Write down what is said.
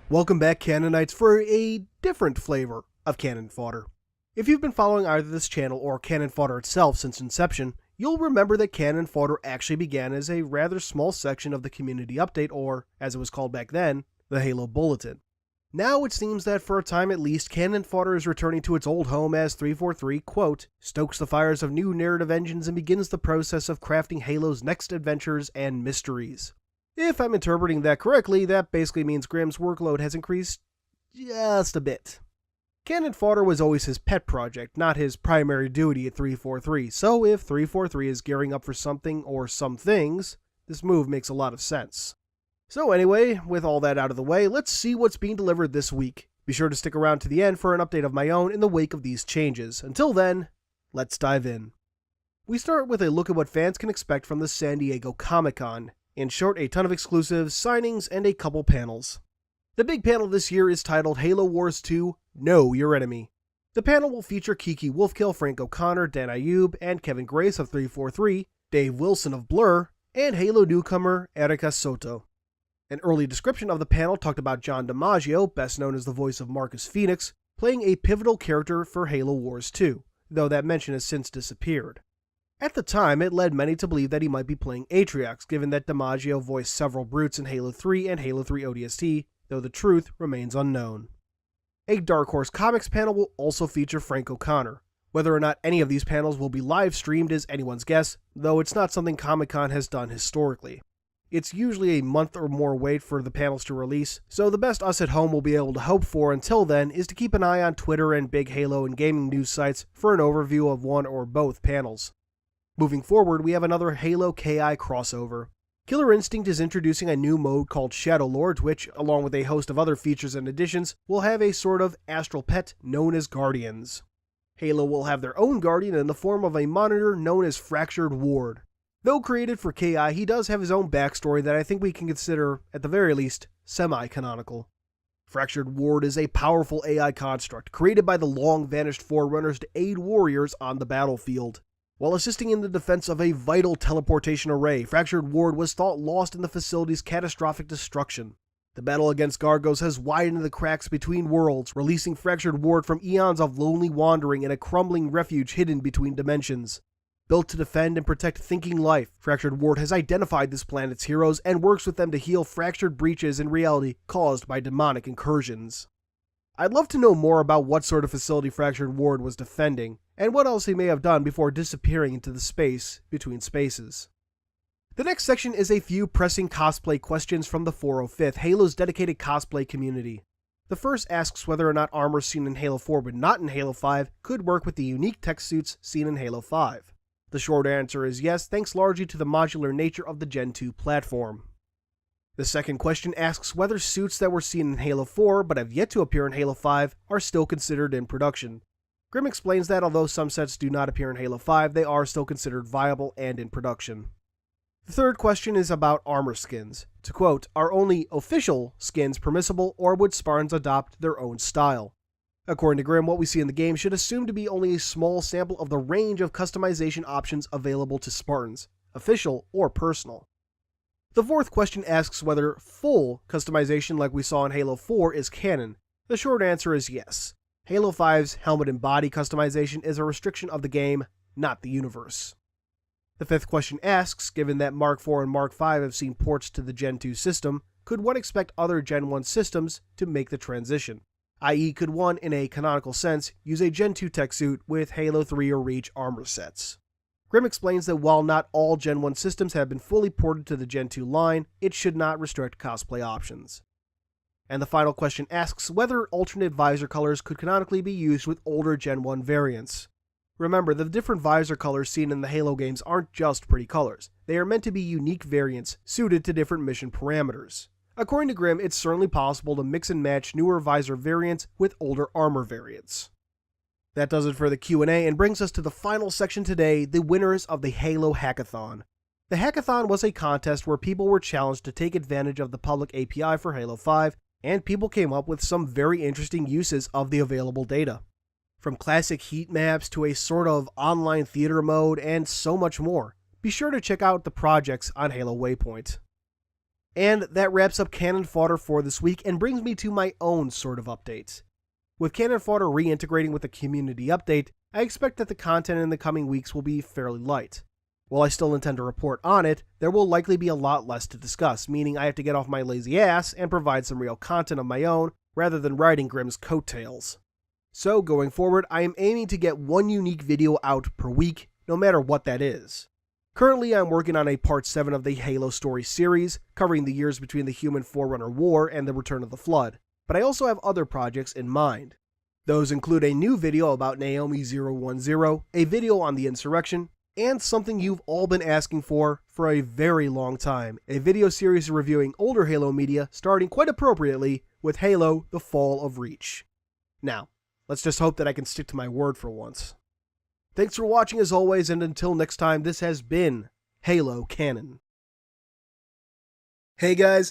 Welcome back, Canonites, for a different flavor of Canon Fodder. If you've been following either this channel or Canon Fodder itself since inception, you'll remember that Canon Fodder actually began as a rather small section of the community update, or, as it was called back then, the Halo Bulletin. Now it seems that for a time at least, Canon Fodder is returning to its old home as 343, quote, stokes the fires of new narrative engines and begins the process of crafting Halo's next adventures and mysteries. If I'm interpreting that correctly, that basically means Grimm's workload has increased just a bit. Canon Fodder was always his pet project, not his primary duty at 343, so if 343 is gearing up for something or some things, this move makes a lot of sense. So anyway, with all that out of the way, let's see what's being delivered this week. Be sure to stick around to the end for an update of my own in the wake of these changes. Until then, let's dive in. We start with a look at what fans can expect from the San Diego Comic-Con. In short, a ton of exclusives, signings, and a couple panels. The big panel this year is titled Halo Wars 2, Know Your Enemy. The panel will feature Kiki Wolfkill, Frank O'Connor, Dan Ayub, and Kevin Grace of 343, Dave Wilson of Blur, and Halo newcomer Erika Soto. An early description of the panel talked about John DiMaggio, best known as the voice of Marcus Phoenix, playing a pivotal character for Halo Wars 2, though that mention has since disappeared. At the time, it led many to believe that he might be playing Atriox, given that DiMaggio voiced several brutes in Halo 3 and Halo 3 ODST, though the truth remains unknown. A Dark Horse Comics panel will also feature Frank O'Connor. Whether or not any of these panels will be live streamed is anyone's guess, though it's not something Comic-Con has done historically. It's usually a month or more wait for the panels to release, so the best us at home will be able to hope for until then is to keep an eye on Twitter and big Halo and gaming news sites for an overview of one or both panels. Moving forward, we have another Halo KI crossover. Killer Instinct is introducing a new mode called Shadow Lords, which, along with a host of other features and additions, will have a sort of astral pet known as Guardians. Halo will have their own Guardian in the form of a monitor known as Fractured Ward. Though created for KI, he does have his own backstory that I think we can consider, at the very least, semi-canonical. Fractured Ward is a powerful AI construct created by the long-vanished Forerunners to aid warriors on the battlefield. While assisting in the defense of a vital teleportation array, Fractured Ward was thought lost in the facility's catastrophic destruction. The battle against Gargos has widened the cracks between worlds, releasing Fractured Ward from eons of lonely wandering in a crumbling refuge hidden between dimensions. Built to defend and protect thinking life, Fractured Ward has identified this planet's heroes and works with them to heal fractured breaches in reality caused by demonic incursions. I'd love to know more about what sort of facility Fractured Ward was defending, and what else he may have done before disappearing into the space between spaces. The next section is a few pressing cosplay questions from the 405th, Halo's dedicated cosplay community. The first asks whether or not armor seen in Halo 4 but not in Halo 5 could work with the unique tech suits seen in Halo 5. The short answer is yes, thanks largely to the modular nature of the Gen 2 platform. The second question asks whether suits that were seen in Halo 4 but have yet to appear in Halo 5 are still considered in production. Grimm explains that although some sets do not appear in Halo 5, they are still considered viable and in production. The third question is about armor skins. To quote, are only official skins permissible, or would Spartans adopt their own style? According to Grimm, what we see in the game should assume to be only a small sample of the range of customization options available to Spartans, official or personal. The fourth question asks whether full customization like we saw in Halo 4 is canon. The short answer is yes. Halo 5's helmet and body customization is a restriction of the game, not the universe. The fifth question asks, given that Mark IV and Mark V have seen ports to the Gen 2 system, could one expect other Gen 1 systems to make the transition? I.e., could one, in a canonical sense, use a Gen 2 tech suit with Halo 3 or Reach armor sets? Grimm explains that while not all Gen 1 systems have been fully ported to the Gen 2 line, it should not restrict cosplay options. And the final question asks whether alternate visor colors could canonically be used with older Gen 1 variants. Remember, the different visor colors seen in the Halo games aren't just pretty colors. They are meant to be unique variants suited to different mission parameters. According to Grimm, it's certainly possible to mix and match newer visor variants with older armor variants. That does it for the Q&A and brings us to the final section today, the winners of the Halo Hackathon. The Hackathon was a contest where people were challenged to take advantage of the public API for Halo 5, and people came up with some very interesting uses of the available data. From classic heat maps to a sort of online theater mode and so much more. Be sure to check out the projects on Halo Waypoint. And that wraps up Canon Fodder for this week and brings me to my own sort of updates. With Canon Fodder reintegrating with the community update, I expect that the content in the coming weeks will be fairly light. While I still intend to report on it, there will likely be a lot less to discuss, meaning I have to get off my lazy ass and provide some real content of my own rather than riding Grimm's coattails. So going forward, I am aiming to get one unique video out per week, no matter what that is. Currently, I'm working on a Part 7 of the Halo story series, covering the years between the Human Forerunner War and the Return of the Flood, but I also have other projects in mind. Those include a new video about Naomi 010, a video on the insurrection, and something you've all been asking for a very long time, a video series reviewing older Halo media starting quite appropriately with Halo: The Fall of Reach. Now, let's just hope that I can stick to my word for once. Thanks for watching as always, and until next time, this has been Halo Canon. Hey guys,